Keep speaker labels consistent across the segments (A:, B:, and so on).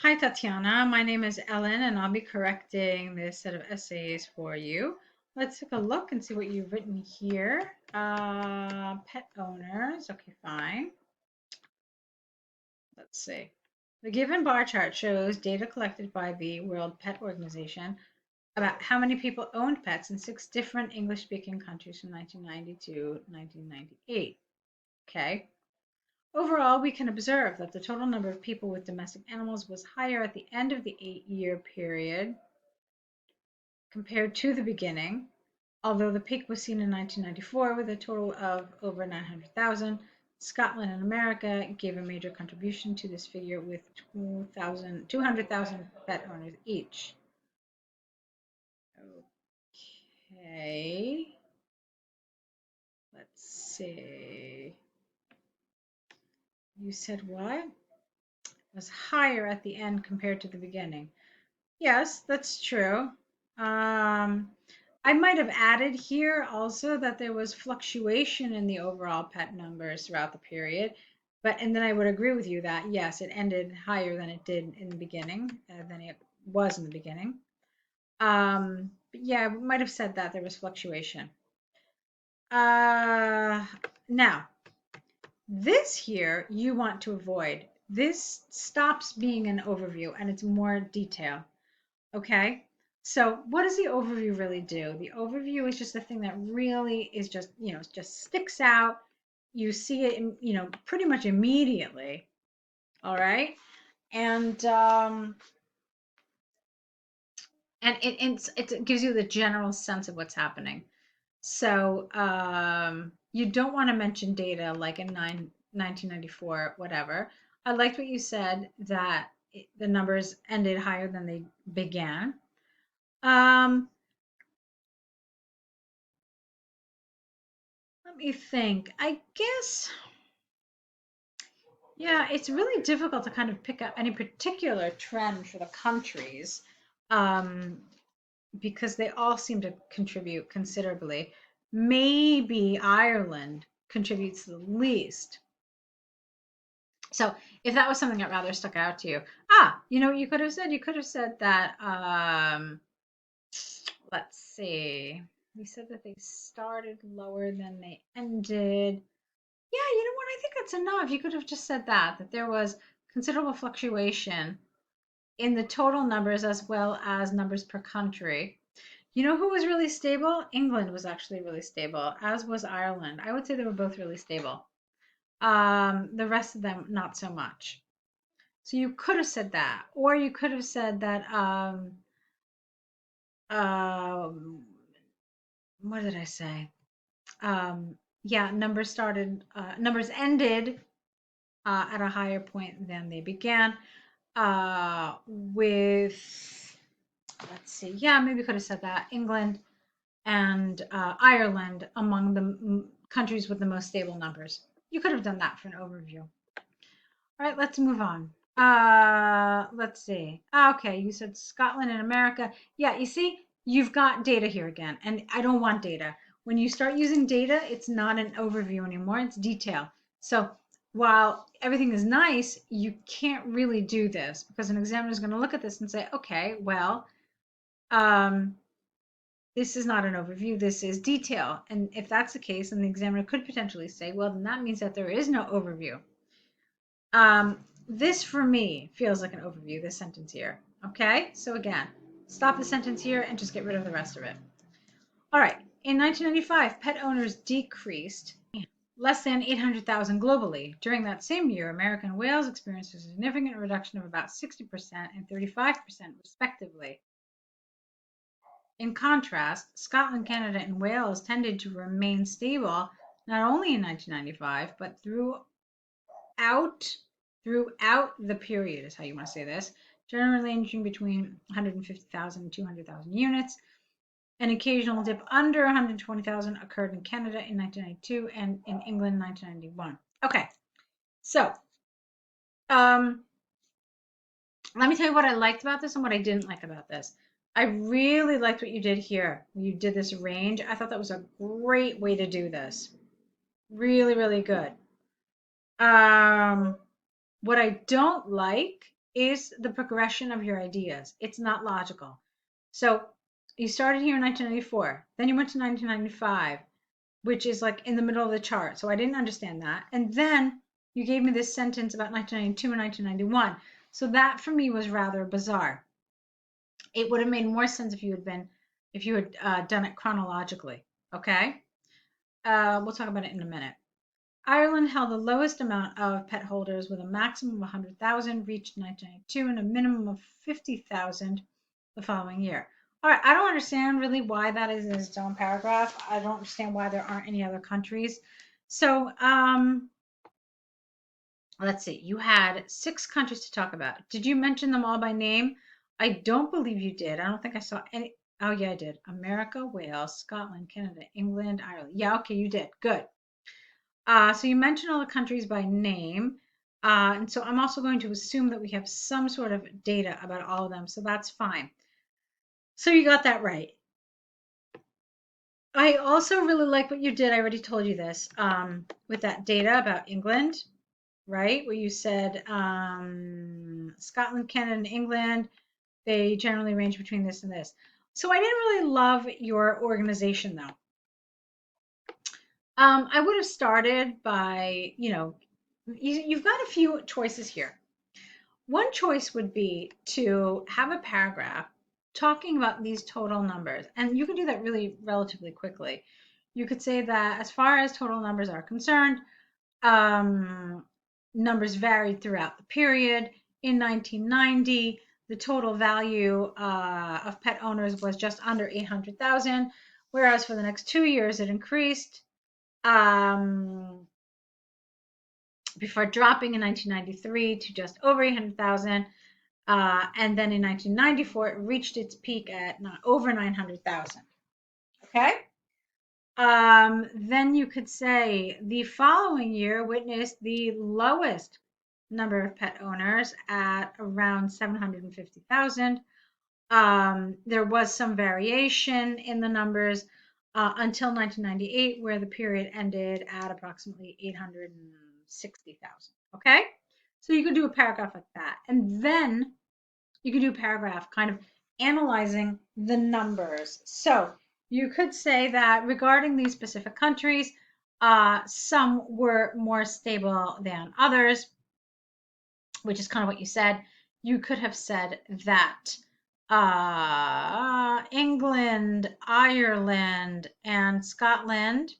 A: Hi, Tatiana. My name is Ellen, and I'll be correcting this set of essays for you. Let's take a look and see what you've written here. Pet owners. Okay, fine. Let's see. The given bar chart shows data collected by the World Pet Organization about how many people owned pets in 6 different English-speaking countries from 1990 to 1998. Okay. Overall, we can observe that the total number of people with domestic animals was higher at the end of the 8-year period compared to the beginning, although the peak was seen in 1994 with a total of over 900,000. Scotland and America gave a major contribution to this figure with 200,000 pet owners each. Okay, let's see. You said what? It was higher at the end compared to the beginning. Yes, that's true. I might have added here also that there was fluctuation in the overall pet numbers throughout the period, and then I would agree with you that yes, it ended higher than it did in the beginning, than it was in the beginning. But yeah, I might have said that there was fluctuation. Now, this here you want to avoid. This stops being an overview and it's more detail. Okay, so what does the overview really do? The overview is just the thing that really is just, just sticks out. You see it, pretty much immediately. All right, and it gives you the general sense of what's happening. So you don't want to mention data like in 1994, whatever. I liked what you said that the numbers ended higher than they began. Um, Let me think. I guess, yeah, it's really difficult to kind of pick up any particular trend for the countries um, because they all seem to contribute considerably. Maybe Ireland contributes the least. So if that was something that rather stuck out to you, you know what you could have said? You could have said that, let's see, you said that they started lower than they ended. Yeah, you know what? I think that's enough. You could have just said that there was considerable fluctuation in the total numbers as well as numbers per country. You know who was really stable? England was actually really stable, as was Ireland. I would say they were both really stable. The rest of them, not so much. So you could have said that, or you could have said that. Um, what did I say? Yeah, numbers ended at a higher point than they began. With, let's see, yeah, maybe could have said that, England and Ireland among the countries with the most stable numbers. You could have done that for an overview. All right, let's move on. Let's see. Okay, you said Scotland and America. Yeah, you see, you've got data here again, and I don't want data. When you start using data, it's not an overview anymore, it's detail. So while everything is nice, you can't really do this because an examiner is going to look at this and say, okay, well, um, this is not an overview, this is detail. And if that's the case, then the examiner could potentially say, well, then that means that there is no overview. This for me feels like an overview, this sentence here. Okay, so again, stop the sentence here and just get rid of the rest of it. All right, in 1995, pet owners decreased less than 800,000 globally. During that same year, America and Wales experienced a significant reduction of about 60% and 35% respectively. In contrast, Scotland, Canada, and Wales tended to remain stable not only in 1995, but throughout the period, is how you want to say this, generally ranging between 150,000 and 200,000 units. An occasional dip under 120,000 occurred in Canada in 1992 and in England in 1991. Okay, so um, let me tell you what I liked about this and what I didn't like about this. I really liked what you did here. You did this range. I thought that was a great way to do this. Really, really good. Um, what I don't like is the progression of your ideas. It's not logical. So you started here in 1994, then you went to 1995, which is like in the middle of the chart. So I didn't understand that. And then you gave me this sentence about 1992 and 1991. So that for me was rather bizarre. It would have made more sense if you had done it chronologically. Okay. We'll talk about it in a minute. Ireland held the lowest amount of pet holders with a maximum of 100,000 reached in 1992 and a minimum of 50,000 the following year. All right, I don't understand really why that is in its own paragraph. I don't understand why there aren't any other countries. So let's see. You had 6 countries to talk about. Did you mention them all by name? I don't believe you did. I don't think I saw any. Oh, yeah, I did. America, Wales, Scotland, Canada, England, Ireland. Yeah, okay, you did. Good. So you mentioned all the countries by name. And so I'm also going to assume that we have some sort of data about all of them. So that's fine. So you got that right. I also really like what you did. I already told you this with that data about England, right? Where you said Scotland, Canada, and England, they generally range between this and this. So I didn't really love your organization though. I would have started by, you've got a few choices here. One choice would be to have a paragraph talking about these total numbers, and you can do that really relatively quickly. You could say that as far as total numbers are concerned, numbers varied throughout the period. In 1990, the total value of pet owners was just under 800,000, whereas for the next 2 years it increased. Before dropping in 1993 to just over 800,000. And then in 1994, it reached its peak at over 900,000. Okay? Then you could say the following year witnessed the lowest number of pet owners at around 750,000. There was some variation in the numbers until 1998, where the period ended at approximately 860,000. Okay? So you could do a paragraph like that. And then you could do a paragraph kind of analyzing the numbers. So you could say that regarding these specific countries, some were more stable than others, which is kind of what you said. You could have said that England, Ireland, and Scotland.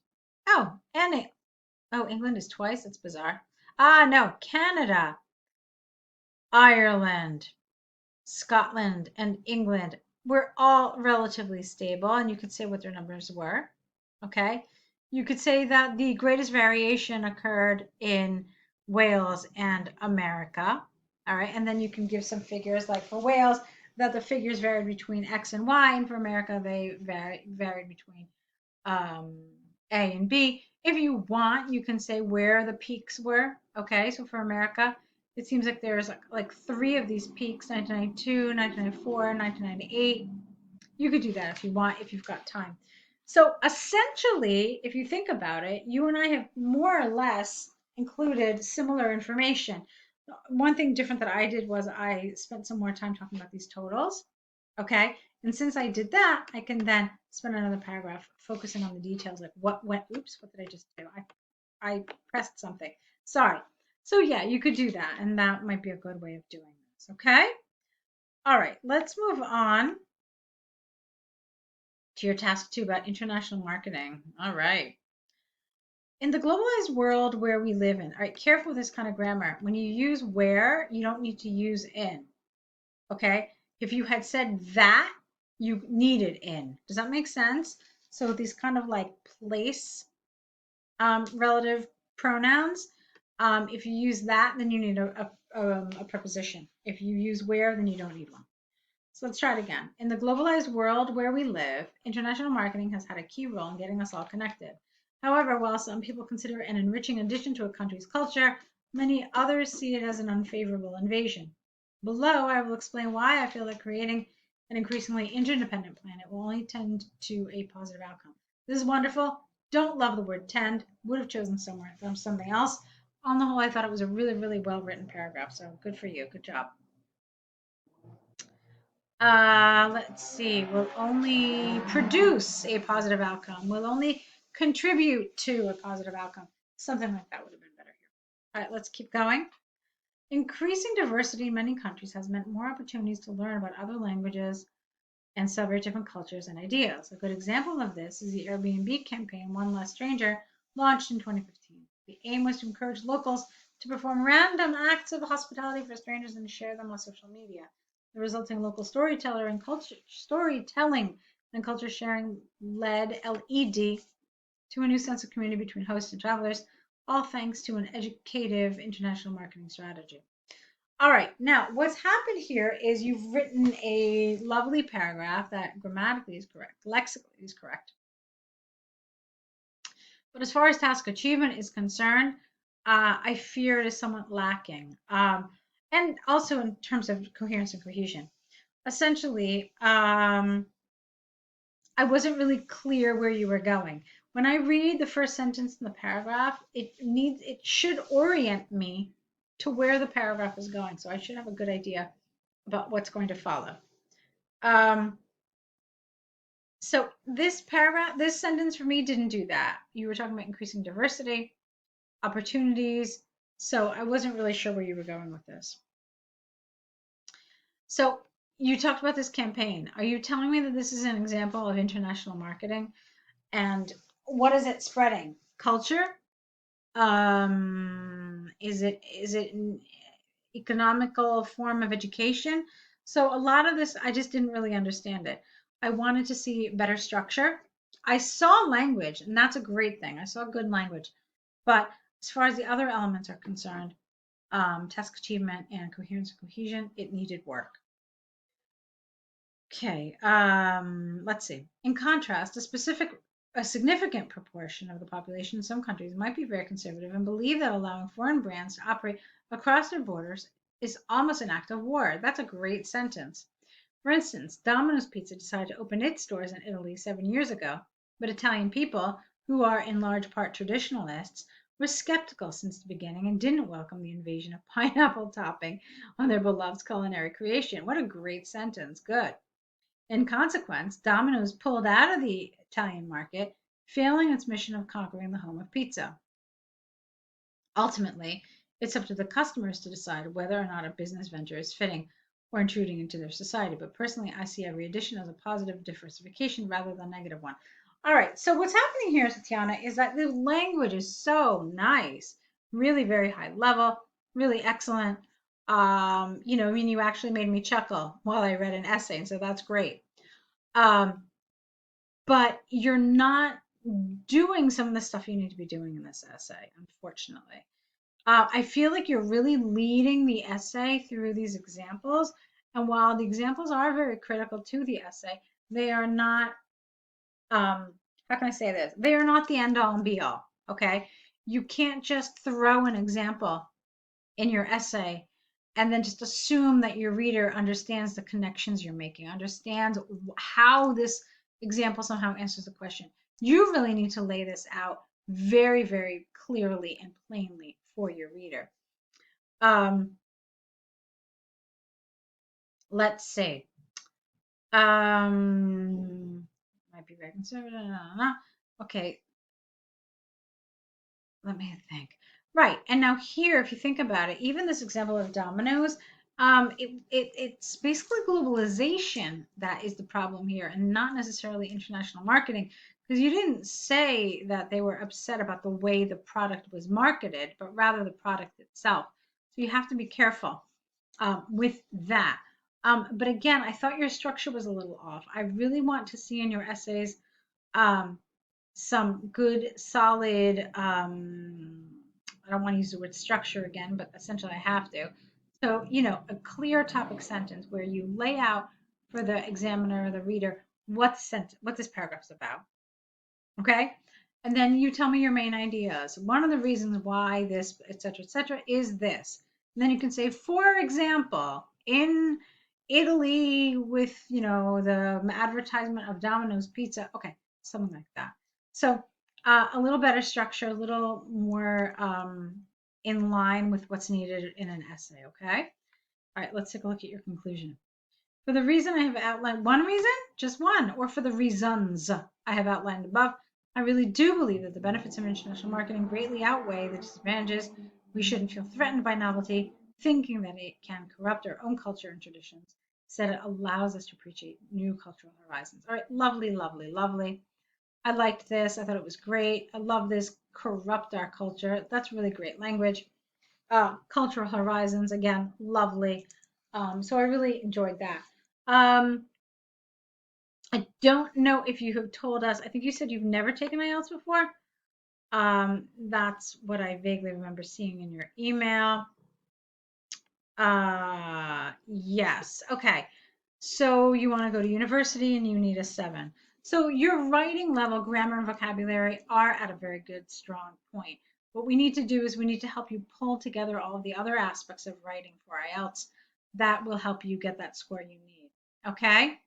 A: England is twice. That's bizarre. No, Canada, Ireland, Scotland, and England were all relatively stable, and you could say what their numbers were. Okay. You could say that the greatest variation occurred in Wales and America. All right. And then you can give some figures like for Wales, that the figures varied between X and Y, and for America, they varied between A and B. If you want, you can say where the peaks were. Okay. So for America, it seems like there's like 3 of these peaks: 1992, 1994, 1998. You could do that if you want, if you've got time. So essentially, if you think about it, you and I have more or less included similar information. One thing different that I did was I spent some more time talking about these totals. Okay. And since I did that, I can then spend another paragraph focusing on the details, like what went, oops, what did I just do? I pressed something. Sorry. So yeah, you could do that, and that might be a good way of doing this. Okay. All right. Let's move on to your task 2 about international marketing. All right. In the globalized world where we live in, all right, careful with this kind of grammar. When you use where, you don't need to use in. Okay. If you had said that, you needed in. Does that make sense? So these kind of like place relative pronouns. If you use that, then you need a preposition. If you use where, then you don't need one. So let's try it again. In the globalized world where we live, international marketing has had a key role in getting us all connected. However, while some people consider it an enriching addition to a country's culture, many others see it as an unfavorable invasion. Below, I will explain why I feel that creating an increasingly interdependent planet will only tend to a positive outcome. This is wonderful. Don't love the word tend. Would have chosen something else. On the whole, I thought it was a really, really well written paragraph. So good for you. Good job. Let's see. Will only produce a positive outcome. Will only contribute to a positive outcome. Something like that would have been better here. All right, let's keep going. Increasing diversity in many countries has meant more opportunities to learn about other languages and celebrate different cultures and ideas. A good example of this is the Airbnb campaign, One Less Stranger, launched in 2015. The aim was to encourage locals to perform random acts of hospitality for strangers and share them on social media. The resulting local storytelling and culture sharing led LED to a new sense of community between hosts and travelers, all thanks to an educative international marketing strategy. All right, now what's happened here is you've written a lovely paragraph that grammatically is correct, lexically is correct. But as far as task achievement is concerned, I fear it is somewhat lacking. And also in terms of coherence and cohesion. Essentially, I wasn't really clear where you were going. When I read the first sentence in the paragraph, it should orient me to where the paragraph is going. So I should have a good idea about what's going to follow. Um, so this sentence for me didn't do that. You were talking about increasing diversity, opportunities. So I wasn't really sure where you were going with this. So you talked about this campaign. Are you telling me that this is an example of international marketing? And what is it spreading? Culture? Is it an economical form of education? So a lot of this, I just didn't really understand it. I wanted to see better structure. I saw language, and that's a great thing. I saw good language. But as far as the other elements are concerned, task achievement and coherence and cohesion, it needed work. Okay, let's see. In contrast, a significant proportion of the population in some countries might be very conservative and believe that allowing foreign brands to operate across their borders is almost an act of war. That's a great sentence. For instance, Domino's Pizza decided to open its stores in Italy 7 years ago, but Italian people, who are in large part traditionalists, were skeptical since the beginning and didn't welcome the invasion of pineapple topping on their beloved culinary creation. What a great sentence. Good. In consequence, Domino's pulled out of the Italian market, failing its mission of conquering the home of pizza. Ultimately, it's up to the customers to decide whether or not a business venture is fitting or intruding into their society. But personally, I see every addition as a positive diversification rather than a negative one. All right, so what's happening here, Tatiana, is that the language is so nice, really very high level, really excellent. I mean, you actually made me chuckle while I read an essay, and so that's great. Um, but you're not doing some of the stuff you need to be doing in this essay, unfortunately. I feel like you're really leading the essay through these examples. And while the examples are very critical to the essay, they are not, how can I say this? They are not the end all and be all. Okay. You can't just throw an example in your essay and then just assume that your reader understands the connections you're making, understands how this example somehow answers the question. You really need to lay this out very, very clearly and plainly for your reader. Um, let's see. Might be very conservative. Okay, let me think. Right. And now here, if you think about it, even this example of dominoes, it's basically globalization that is the problem here and not necessarily international marketing, because you didn't say that they were upset about the way the product was marketed, but rather the product itself. So you have to be careful with that. But again, I thought your structure was a little off. I really want to see in your essays um, some good, solid, I don't want to use the word structure again, but essentially I have to. So, a clear topic sentence where you lay out for the examiner or the reader what this paragraph's about. Okay? And then you tell me your main ideas. One of the reasons why this, et cetera, is this. And then you can say, for example, in Italy with, the advertisement of Domino's Pizza. Okay, something like that. So a little better structure, a little more in line with what's needed in an essay, okay? All right, let's take a look at your conclusion. For the reason I have outlined, one reason, just one, or for the reasons I have outlined above, I really do believe that the benefits of international marketing greatly outweigh the disadvantages. We shouldn't feel threatened by novelty, thinking that it can corrupt our own culture and traditions. Instead, it allows us to appreciate new cultural horizons. All right, lovely, lovely, lovely. I liked this. I thought it was great. I love this. Corrupt our culture. That's really great language. Cultural horizons, again, lovely. So I really enjoyed that. Um, I don't know if you have told us, I think you said you've never taken IELTS before. That's what I vaguely remember seeing in your email. Yes. Okay. So you want to go to university and you need a 7. So your writing level, grammar and vocabulary are at a very good, strong point. What we need to do is we need to help you pull together all of the other aspects of writing for IELTS that will help you get that score you need. Okay?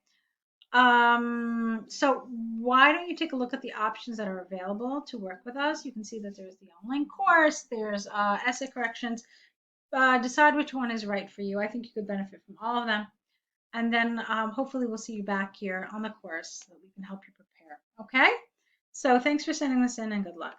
A: So why don't you take a look at the options that are available to work with us? You can see that there's the online course, there's essay corrections. Decide which one is right for you. I think you could benefit from all of them. And then hopefully we'll see you back here on the course so that we can help you prepare. Okay? So thanks for sending this in and good luck.